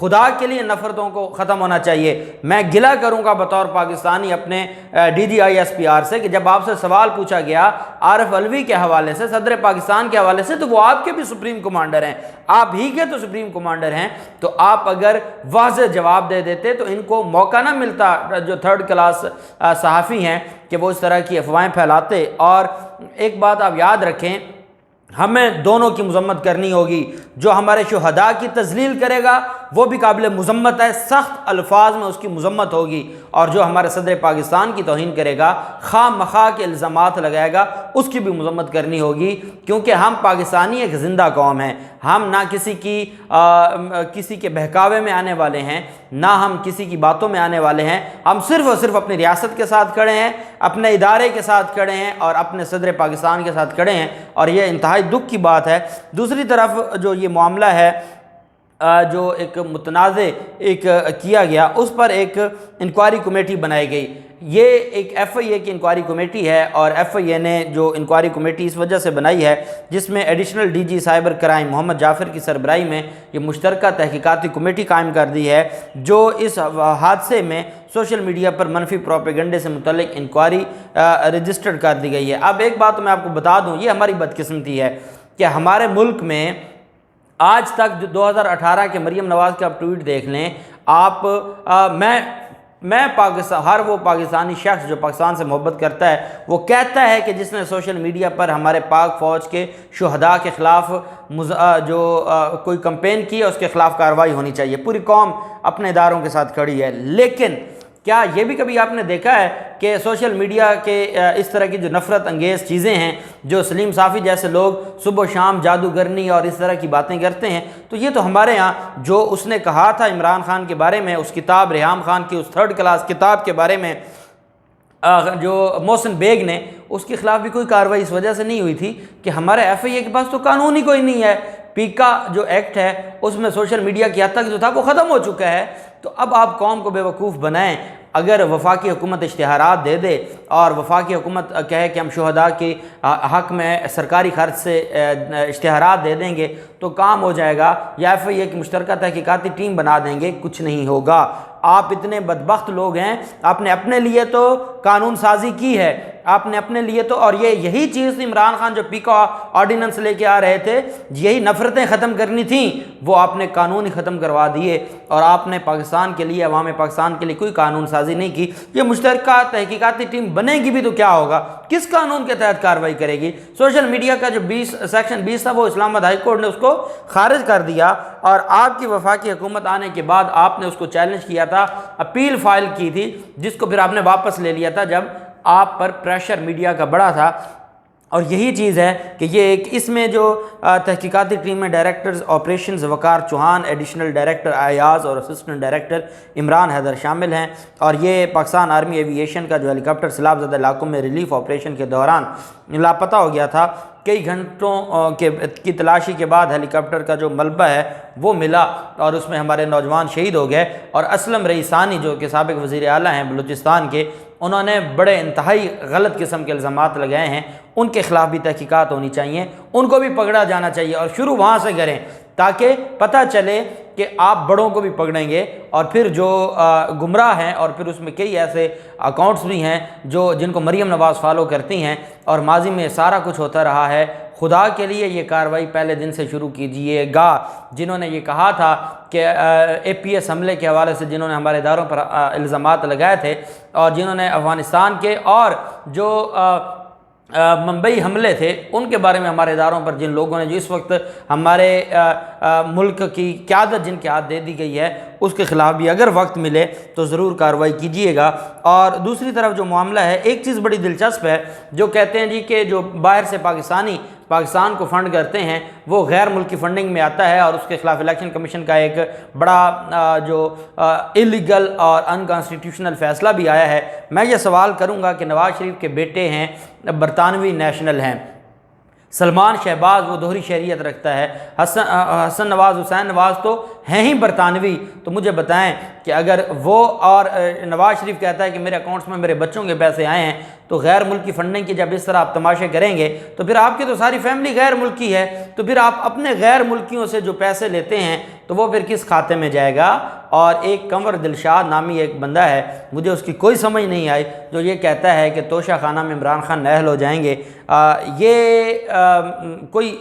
خدا کے لیے نفرتوں کو ختم ہونا چاہیے۔ میں گلہ کروں گا بطور پاکستانی اپنے DGI-SPR سے کہ جب آپ سے سوال پوچھا گیا عارف علوی کے حوالے سے، صدر پاکستان کے حوالے سے، تو وہ آپ کے بھی سپریم کمانڈر ہیں، آپ ہی کے تو سپریم کمانڈر ہیں، تو آپ اگر واضح جواب دے دیتے تو ان کو موقع نہ ملتا جو تھرڈ کلاس صحافی ہیں کہ وہ اس طرح کی افواہیں پھیلاتے۔ اور ایک بات آپ یاد رکھیں، ہمیں دونوں کی مذمت کرنی ہوگی۔ جو ہمارے شہداء کی تذلیل کرے گا وہ بھی قابل مذمت ہے، سخت الفاظ میں اس کی مذمت ہوگی، اور جو ہمارے صدر پاکستان کی توہین کرے گا، خواہ مخواہ کے الزامات لگائے گا، اس کی بھی مذمت کرنی ہوگی، کیونکہ ہم پاکستانی ایک زندہ قوم ہیں۔ ہم نہ کسی کے بہکاوے میں آنے والے ہیں، نہ ہم کسی کی باتوں میں آنے والے ہیں۔ ہم صرف اور صرف اپنی ریاست کے ساتھ کھڑے ہیں، اپنے ادارے کے ساتھ کھڑے ہیں، اور اپنے صدر پاکستان کے ساتھ کھڑے ہیں، اور یہ انتہائی دکھ کی بات ہے۔ دوسری طرف جو یہ معاملہ ہے جو ایک متنازع کیا گیا، اس پر ایک انکوائری کمیٹی بنائی گئی۔ یہ ایک FIA کی انکوائری کمیٹی ہے، اور FIA نے جو انکوائری کمیٹی اس وجہ سے بنائی ہے، جس میں ایڈیشنل DG سائبر کرائم محمد جعفر کی سربراہی میں یہ مشترکہ تحقیقاتی کمیٹی قائم کر دی ہے، جو اس حادثے میں سوشل میڈیا پر منفی پروپیگنڈے سے متعلق انکوائری رجسٹرڈ کر دی گئی ہے۔ اب ایک بات میں آپ کو بتا دوں، یہ ہماری بدقسمتی ہے کہ ہمارے ملک میں آج تک جو 2018 کے مریم نواز کے آپ ٹویٹ دیکھ لیں آپ، میں پاکستان، ہر وہ پاکستانی شخص جو پاکستان سے محبت کرتا ہے وہ کہتا ہے کہ جس نے سوشل میڈیا پر ہمارے پاک فوج کے شہداء کے خلاف جو کوئی کمپین کی ہے اس کے خلاف کارروائی ہونی چاہیے۔ پوری قوم اپنے اداروں کے ساتھ کھڑی ہے، لیکن کیا یہ بھی کبھی آپ نے دیکھا ہے کہ سوشل میڈیا کے اس طرح کی جو نفرت انگیز چیزیں ہیں، جو سلیم صافی جیسے لوگ صبح و شام جادوگرنی اور اس طرح کی باتیں کرتے ہیں، تو یہ تو ہمارے ہاں جو اس نے کہا تھا عمران خان کے بارے میں، اس کتاب ریحام خان کی اس تھرڈ کلاس کتاب کے بارے میں، جو محسن بیگ نے، اس کے خلاف بھی کوئی کارروائی اس وجہ سے نہیں ہوئی تھی کہ ہمارے FIA کے پاس تو قانون ہی کوئی نہیں ہے۔ پیکا جو ایکٹ ہے اس میں سوشل میڈیا کی حد تک جو تھا وہ ختم ہو چکا ہے۔ تو اب آپ قوم کو بے وقوف بنائیں۔ اگر وفاقی حکومت اشتہارات دے دے اور وفاقی حکومت کہے کہ ہم شہداء کے حق میں سرکاری خرچ سے اشتہارات دے دیں گے تو کام ہو جائے گا، یا FIA کی مشترکہ تحقیقاتی ٹیم بنا دیں گے، کچھ نہیں ہوگا۔ آپ اتنے بدبخت لوگ ہیں، آپ نے اپنے لیے تو قانون سازی کی ہے، آپ نے اپنے لیے تو، اور یہی چیز عمران خان جو پیکا آرڈیننس لے کے آ رہے تھے، یہی نفرتیں ختم کرنی تھیں، وہ آپ نے قانون ہی ختم کروا دیے، اور آپ نے پاکستان کے لیے، عوام پاکستان کے لیے کوئی قانون سازی نہیں کی۔ یہ مشترکہ تحقیقاتی ٹیم بنے گی بھی تو کیا ہوگا؟ کس قانون کے تحت کارروائی کرے گی؟ سوشل میڈیا کا جو سیکشن 20 تھا وہ اسلام آباد ہائی کورٹ نے اس کو خارج کر دیا، اور آپ کی وفاقی حکومت آنے کے بعد آپ نے اس کو چیلنج کیا تھا، اپیل فائل کی تھی، جس کو پھر آپ نے واپس لے لیا تھا جب آپ پر پریشر میڈیا کا بڑا تھا۔ اور یہی چیز ہے کہ یہ ایک اس میں جو تحقیقاتی ٹیم میں ڈائریکٹرز آپریشنز وقار چوہان، ایڈیشنل ڈائریکٹر ایاز اور اسسٹنٹ ڈائریکٹر عمران حیدر شامل ہیں، اور یہ پاکستان آرمی ایوییشن کا جو ہیلی کاپٹر سیلاب زدہ علاقوں میں ریلیف آپریشن کے دوران لاپتہ ہو گیا تھا۔ کئی گھنٹوں کی تلاشی کے بعد ہیلی کاپٹر کا جو ملبہ ہے وہ ملا، اور اس میں ہمارے نوجوان شہید ہو گئے، اور اسلم رئیسانی جو کہ سابق وزیر اعلیٰ ہیں بلوچستان کے، انہوں نے بڑے انتہائی غلط قسم کے الزامات لگائے ہیں، ان کے خلاف بھی تحقیقات ہونی چاہیے، ان کو بھی پکڑا جانا چاہیے، اور شروع وہاں سے کریں تاکہ پتہ چلے کہ آپ بڑوں کو بھی پکڑیں گے، اور پھر جو گمراہ ہیں، اور پھر اس میں کئی ایسے اکاؤنٹس بھی ہیں جن کو مریم نواز فالو کرتی ہیں، اور ماضی میں سارا کچھ ہوتا رہا ہے۔ خدا کے لیے یہ کارروائی پہلے دن سے شروع کیجیے گا۔ جنہوں نے یہ کہا تھا کہ APS حملے کے حوالے سے جنہوں نے ہمارے اداروں پر الزامات لگائے تھے، اور جنہوں نے افغانستان کے اور جو ممبئی حملے تھے ان کے بارے میں ہمارے اداروں پر جن لوگوں نے جو اس وقت ہمارے ملک کی قیادت جن کے ہاتھ دے دی گئی ہے، اس کے خلاف بھی اگر وقت ملے تو ضرور کارروائی کیجیے گا۔ اور دوسری طرف جو معاملہ ہے، ایک چیز بڑی دلچسپ ہے، جو کہتے ہیں جی کہ جو باہر سے پاکستان کو فنڈ کرتے ہیں وہ غیر ملکی فنڈنگ میں آتا ہے، اور اس کے خلاف الیکشن کمیشن کا ایک بڑا جو اللیگل اور انکانسٹیٹیوشنل فیصلہ بھی آیا ہے۔ میں یہ سوال کروں گا کہ نواز شریف کے بیٹے ہیں، برطانوی نیشنل ہیں، سلمان شہباز وہ دوہری شہریت رکھتا ہے، حسن نواز، حسین نواز تو ہیں ہی برطانوی، تو مجھے بتائیں کہ اگر وہ اور نواز شریف کہتا ہے کہ میرے اکاؤنٹس میں میرے بچوں کے پیسے آئے ہیں، تو غیر ملکی فنڈنگ کی جب اس طرح آپ تماشے کریں گے تو پھر آپ کی تو ساری فیملی غیر ملکی ہے، تو پھر آپ اپنے غیر ملکیوں سے جو پیسے لیتے ہیں تو وہ پھر کس کھاتے میں جائے گا؟ اور ایک کنور دلشاد نامی ایک بندہ ہے، مجھے اس کی کوئی سمجھ نہیں آئی، جو یہ کہتا ہے کہ توشہ خانہ میں عمران خان نااہل ہو جائیں گے۔ یہ کوئی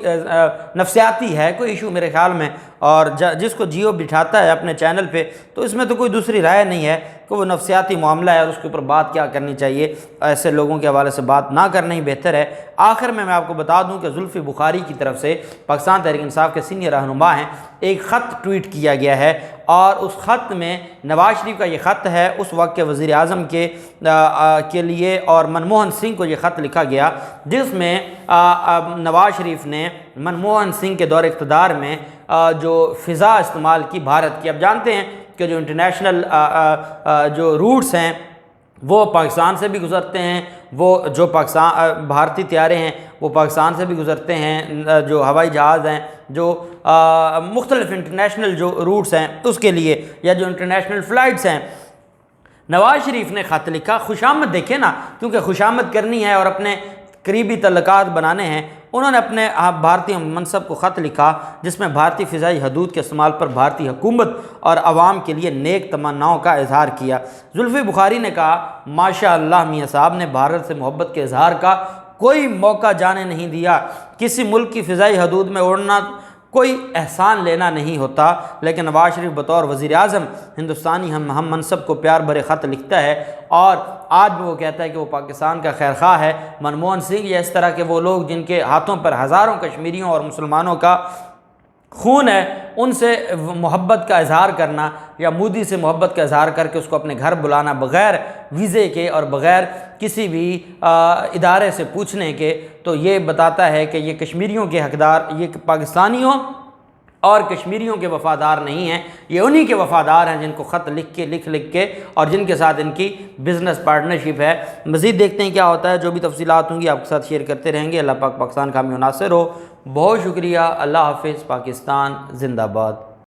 نفسیاتی ہے کوئی ایشو میرے خیال میں، اور جس کو جیو بٹھاتا ہے اپنے چینل پہ تو اس میں تو کوئی دوسری رائے نہیں ہے کہ وہ نفسیاتی معاملہ ہے اور اس کے اوپر بات کیا کرنی چاہیے۔ ایسے لوگوں کے حوالے سے بات نہ کرنا ہی بہتر ہے۔ آخر میں آپ کو بتا دوں کہ زلفی بخاری کی طرف سے پاکستان تحریک انصاف کے سینئر رہنما ہیں، ایک خط ٹویٹ کیا گیا ہے، اور اس خط میں نواز شریف کا یہ خط ہے اس وقت کے وزیر اعظم کے لیے، اور منموہن سنگھ کو یہ خط لکھا گیا جس میں نواز شریف نے منموہن سنگھ کے دور اقتدار میں جو فضا استعمال کی بھارت کی۔ اب جانتے ہیں کہ جو انٹرنیشنل جو روٹس ہیں وہ پاکستان سے بھی گزرتے ہیں، وہ جو بھارتی طیارے ہیں وہ پاکستان سے بھی گزرتے ہیں، جو ہوائی جہاز ہیں، جو مختلف انٹرنیشنل جو روٹس ہیں اس کے لیے، یا جو انٹرنیشنل فلائٹس ہیں۔ نواز شریف نے خط لکھا، خوشامد دیکھیں نا، کیونکہ خوشامد کرنی ہے اور اپنے قریبی تعلقات بنانے ہیں، انہوں نے اپنے بھارتی منصب کو خط لکھا جس میں بھارتی فضائی حدود کے استعمال پر بھارتی حکومت اور عوام کے لیے نیک تمناؤں کا اظہار کیا۔ زلفی بخاری نے کہا، ماشاء اللہ میاں صاحب نے بھارت سے محبت کے اظہار کا کوئی موقع جانے نہیں دیا۔ کسی ملک کی فضائی حدود میں اڑنا کوئی احسان لینا نہیں ہوتا، لیکن نواز شریف بطور وزیر اعظم ہندوستانی ہم منصب کو پیار بھرے خط لکھتا ہے، اور آج بھی وہ کہتا ہے کہ وہ پاکستان کا خیر خواہ ہے۔ منموہن سنگھ یا اس طرح کے وہ لوگ جن کے ہاتھوں پر ہزاروں کشمیریوں اور مسلمانوں کا خون ہے، ان سے محبت کا اظہار کرنا یا مودی سے محبت کا اظہار کر کے اس کو اپنے گھر بلانا بغیر ویزے کے اور بغیر کسی بھی ادارے سے پوچھنے کے، تو یہ بتاتا ہے کہ یہ کشمیریوں کے حقدار، یہ پاکستانیوں اور کشمیریوں کے وفادار نہیں ہیں، یہ انہی کے وفادار ہیں جن کو خط لکھ کے اور جن کے ساتھ ان کی بزنس پارٹنرشپ ہے۔ مزید دیکھتے ہیں کیا ہوتا ہے، جو بھی تفصیلات ہوں گی آپ کے ساتھ شیئر کرتے رہیں گے۔ اللہ پاک پاکستان کا حامی و ناصر ہو۔ بہت شکریہ، اللہ حافظ، پاکستان زندہ باد۔